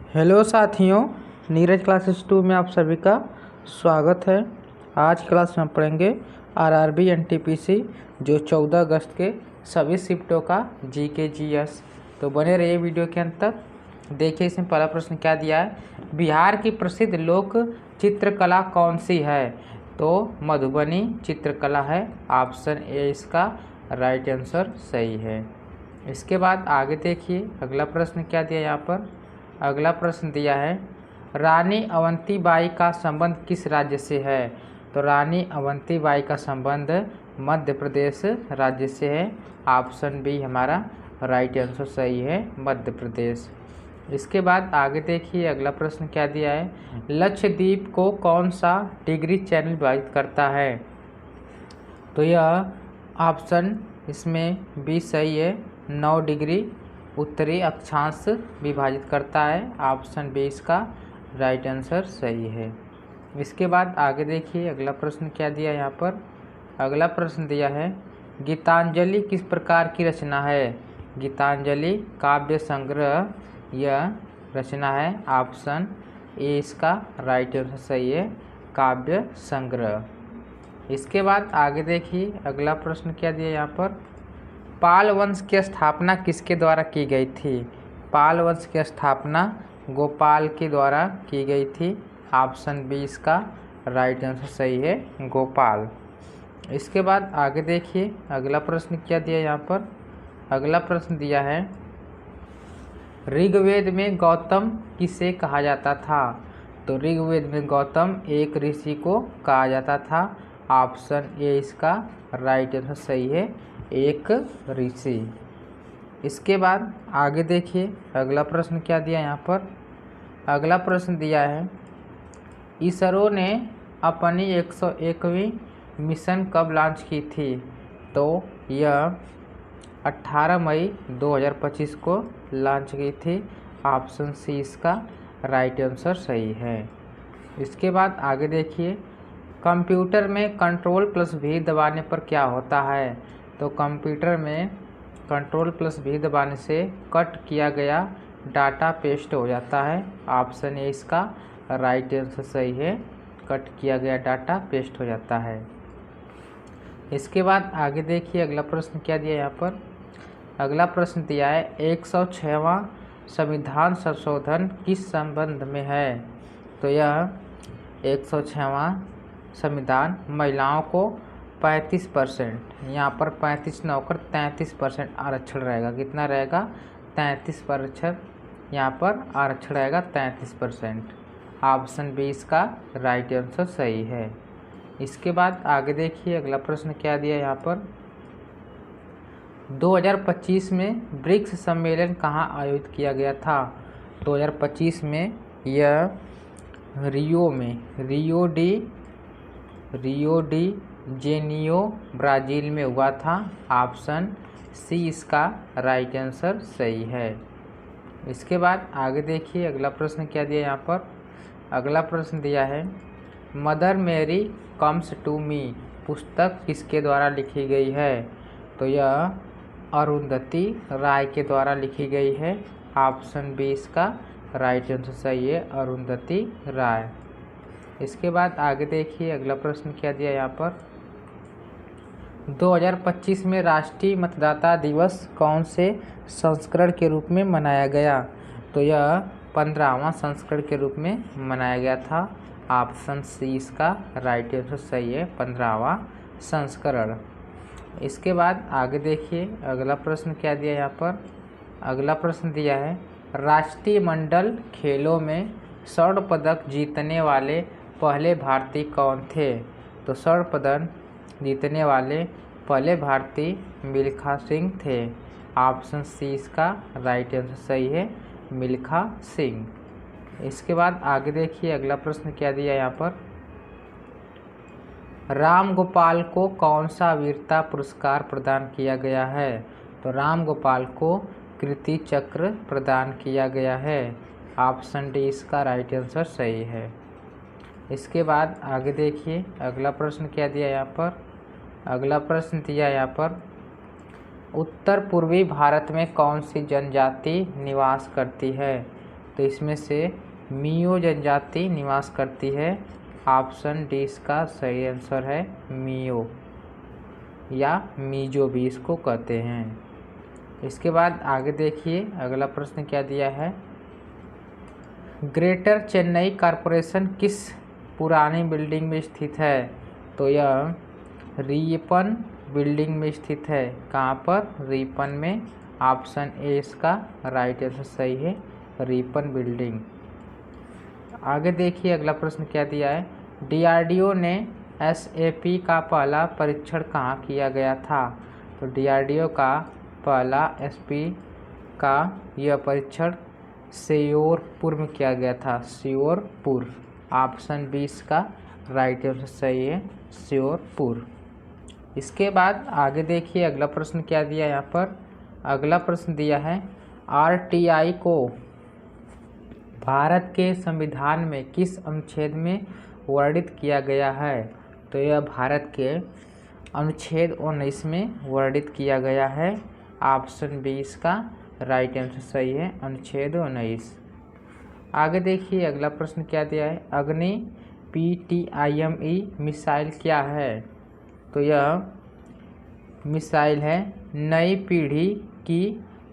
Hello साथियों, Neeraj classes 2 में आप सभी का स्वागत है। आज क्लास में हम पढ़ेंगे आरआरबी एनटीपीसी जो 14 अगस्त के सभी शिफ्टों का जीके जीएस। तो बने रहिए वीडियो के अंत तक। देखिए इसमें पहला प्रश्न क्या दिया है। बिहार की प्रसिद्ध लोक चित्रकला कौन सी है? तो मधुबनी चित्रकला है। ऑप्शन ए इसका राइट आंसर सही है। इसके बाद आगे देखिए अगला प्रश्न क्या दिया यहाँ पर। अगला प्रश्न दिया है, रानी अवंतीबाई का संबंध किस राज्य से है? तो रानी अवंतीबाई का संबंध मध्य प्रदेश राज्य से है। ऑप्शन बी हमारा राइट आंसर सही है, मध्य प्रदेश। इसके बाद आगे देखिए अगला प्रश्न क्या दिया है। लक्षद्वीप को कौन सा डिग्री चैनल विभाजित करता है? तो यह ऑप्शन इसमें बी सही है, 9 डिग्री उत्तरी अक्षांश विभाजित करता है। ऑप्शन बी इसका राइट आंसर सही है। इसके बाद आगे देखिए अगला प्रश्न क्या दिया यहाँ पर। अगला प्रश्न दिया है, गीतांजलि किस प्रकार की रचना है? गीतांजलि काव्य संग्रह यह रचना है। ऑप्शन ए इसका राइट आंसर सही है, काव्य संग्रह। इसके बाद आगे देखिए अगला प्रश्न क्या दिया यहाँ पर। पाल वंश की स्थापना किसके द्वारा की गई थी? पाल वंश की स्थापना गोपाल के द्वारा की गई थी। ऑप्शन बी इसका राइट आंसर सही है, गोपाल। इसके बाद आगे देखिए अगला प्रश्न क्या दिया यहाँ पर। अगला प्रश्न दिया है, ऋग्वेद में गौतम किसे कहा जाता था? तो ऋग्वेद में गौतम एक ऋषि को कहा जाता था। ऑप्शन ए इसका राइट आंसर सही है, एक ऋषि। इसके बाद आगे देखिए अगला प्रश्न क्या दिया यहाँ पर। अगला प्रश्न दिया है, इसरो ने अपनी 101वीं मिशन कब लॉन्च की थी? तो यह 18 मई 2025 को लॉन्च की थी। ऑप्शन सी इसका राइट आंसर सही है। इसके बाद आगे देखिए, कंप्यूटर में कंट्रोल+V दबाने पर क्या होता है? तो कंप्यूटर में कंट्रोल+V दबाने से कट किया गया डाटा पेस्ट हो जाता है। ऑप्शन ए इसका राइट आंसर सही है, कट किया गया डाटा पेस्ट हो जाता है। इसके बाद आगे देखिए अगला प्रश्न क्या दिया यहाँ पर। अगला प्रश्न दिया है, 106वां संविधान संशोधन किस संबंध में है? तो यह 106वां संविधान महिलाओं को 35%, यहाँ पर 35 न होकर 33% आरक्षण रहेगा। कितना रहेगा? 33%। यहाँ पर आरक्षण रहेगा 33%। ऑप्शन बी इसका राइट आंसर सही है। इसके बाद आगे देखिए अगला प्रश्न क्या दिया यहाँ पर। 2025 में ब्रिक्स सम्मेलन कहाँ आयोजित किया गया था? 2025 में यह रियो में, रियो डी जेनियो ब्राज़ील में हुआ था। ऑप्शन सी इसका राइट आंसर सही है। इसके बाद आगे देखिए अगला प्रश्न क्या दिया यहाँ पर। अगला प्रश्न दिया है, मदर मेरी कम्स टू मी पुस्तक किसके द्वारा लिखी गई है? तो यह अरुंधति राय के द्वारा लिखी गई है। ऑप्शन बी इसका राइट आंसर सही है, अरुंधति राय। इसके बाद आगे देखिए अगला प्रश्न क्या दिया यहाँ पर। 2025 में राष्ट्रीय मतदाता दिवस कौन से संस्करण के रूप में मनाया गया? तो यह 15वां संस्करण के रूप में मनाया गया था। ऑप्शन सी इसका राइट आंसर सही है, 15वां संस्करण। इसके बाद आगे देखिए अगला प्रश्न क्या दिया यहाँ पर। अगला प्रश्न दिया है, राष्ट्रीय मंडल खेलों में स्वर्ण पदक जीतने वाले पहले भारतीय कौन थे? तो स्वर्ण पदक जीतने वाले पहले भारतीय मिल्खा सिंह थे। ऑप्शन सी इसका राइट आंसर सही है, मिल्खा सिंह। इसके बाद आगे देखिए अगला प्रश्न क्या दिया यहाँ पर। राम गोपाल को कौन सा वीरता पुरस्कार प्रदान किया गया है? तो राम गोपाल को कीर्ति चक्र प्रदान किया गया है। ऑप्शन डी इसका राइट आंसर सही है। इसके बाद आगे देखिए अगला प्रश्न क्या दिया यहाँ पर। अगला प्रश्न दिया यहाँ पर, उत्तर पूर्वी भारत में कौन सी जनजाति निवास करती है? तो इसमें से मियो जनजाति निवास करती है। ऑप्शन डी इसका सही आंसर है मियो या मिजो भी इसको कहते हैं। इसके बाद आगे देखिए अगला प्रश्न क्या दिया है। ग्रेटर चेन्नई कॉरपोरेशन किस पुरानी बिल्डिंग में स्थित है? तो यह रिपन बिल्डिंग में स्थित है। कहाँ पर? रिपन में। ऑप्शन ए इसका राइट आंसर सही है, रिपन बिल्डिंग। आगे देखिए अगला प्रश्न क्या दिया है। डीआरडीओ ने एसएपी का पहला परीक्षण कहाँ किया गया था? तो डीआरडीओ का पहला एसपी का यह परीक्षण श्योरपुर में किया गया था। श्योरपुर। ऑप्शन बी इसका राइट आंसर सही है, श्योरपुर। इसके बाद आगे देखिए अगला प्रश्न क्या दिया यहाँ पर। अगला प्रश्न दिया है आरटीआई को भारत के संविधान में किस अनुच्छेद में वर्णित किया गया है? तो यह भारत के अनुच्छेद 19 में वर्णित किया गया है। ऑप्शन बी इसका राइट आंसर सही है, अनुच्छेद 19। आगे देखिए अगला प्रश्न क्या दिया है। अग्नि PTIME मिसाइल क्या है? तो यह मिसाइल है नई पीढ़ी की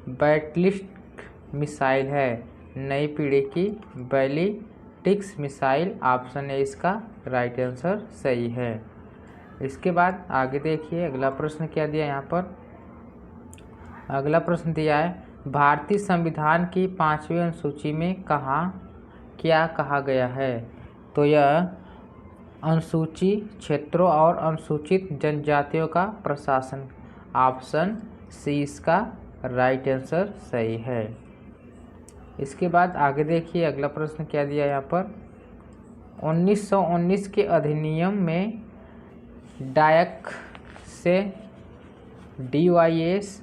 बैलिस्टिक मिसाइल है। नई पीढ़ी की बैलिस्टिक मिसाइल। ऑप्शन ए इसका राइट आंसर सही है। इसके बाद आगे देखिए अगला प्रश्न क्या दिया यहाँ पर। अगला प्रश्न दिया है भारतीय संविधान की 5वीं अनुसूची में क्या कहा गया है? तो यह अनुसूची क्षेत्रों और अनुसूचित जनजातियों का प्रशासन। ऑप्शन सी इसका राइट आंसर सही है। इसके बाद आगे देखिए अगला प्रश्न क्या दिया यहाँ पर। 1919 के अधिनियम में डायक से DYS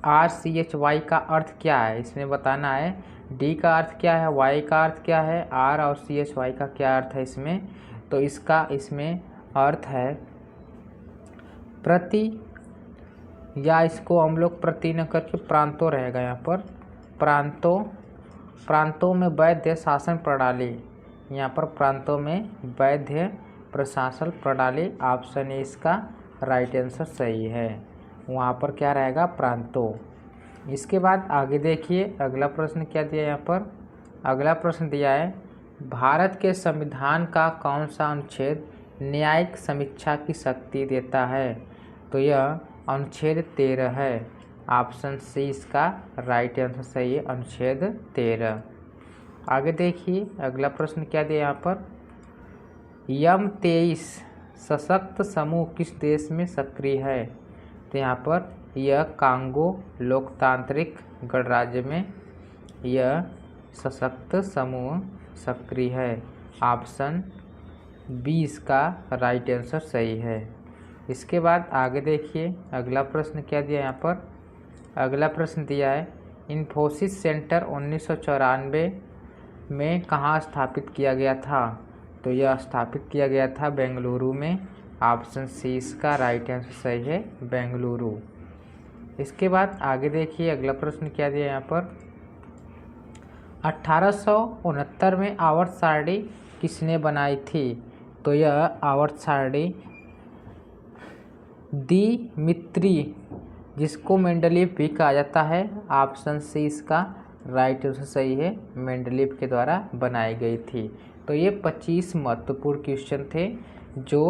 RCHY का अर्थ क्या है? इसमें बताना है डी का अर्थ क्या है, वाई का अर्थ क्या है, आर और CHY का क्या अर्थ है इसमें। तो इसका इसमें अर्थ है प्रति, या इसको हम लोग प्रति न करके प्रांतों रहेगा यहाँ पर। प्रांतों में वैध शासन प्रणाली। यहाँ पर प्रांतों में वैध प्रशासन प्रणाली। ऑप्शन ए इसका राइट आंसर सही है। वहाँ पर क्या रहेगा? प्रांतों। इसके बाद आगे देखिए अगला प्रश्न क्या दिया यहाँ पर। अगला प्रश्न दिया है भारत के संविधान का कौन सा अनुच्छेद न्यायिक समीक्षा की शक्ति देता है? तो यह अनुच्छेद 13 है। ऑप्शन सी इसका राइट आंसर सही है, अनुच्छेद 13। आगे देखिए अगला प्रश्न क्या दिया यहाँ पर। M23 सशक्त समूह किस देश में सक्रिय है? तो यहाँ पर यह कांगो लोकतांत्रिक गणराज्य में यह सशक्त समूह सक्रिय है। ऑप्शन बी इसका राइट आंसर सही है। इसके बाद आगे देखिए अगला प्रश्न क्या दिया यहाँ पर। अगला प्रश्न दिया है इन्फोसिस सेंटर 1994 में कहाँ स्थापित किया गया था? तो यह स्थापित किया गया था बेंगलुरु में। ऑप्शन सी इसका राइट आंसर सही है, बेंगलुरु। इसके बाद आगे देखिए अगला प्रश्न क्या दिया यहाँ पर। 1869 में आवर्त सारणी किसने बनाई थी? तो यह आवर्त सारणी दिमित्री, जिसको मेंडलीव भी कहा जाता है। ऑप्शन सी इसका राइट आंसर सही है, मेंडलीव के द्वारा बनाई गई थी। तो ये 25 महत्वपूर्ण क्वेश्चन थे जो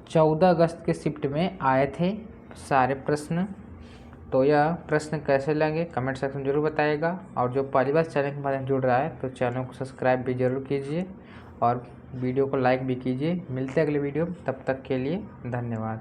14 अगस्त के शिफ्ट में आए थे सारे प्रश्न। तो यह प्रश्न कैसे लगे कमेंट सेक्शन में जरूर बताइएगा। और जो पहली बार चैनल के माध्यम जुड़ रहा है तो चैनल को सब्सक्राइब भी जरूर कीजिए और वीडियो को लाइक भी कीजिए। मिलते हैं अगले वीडियो में, तब तक के लिए धन्यवाद।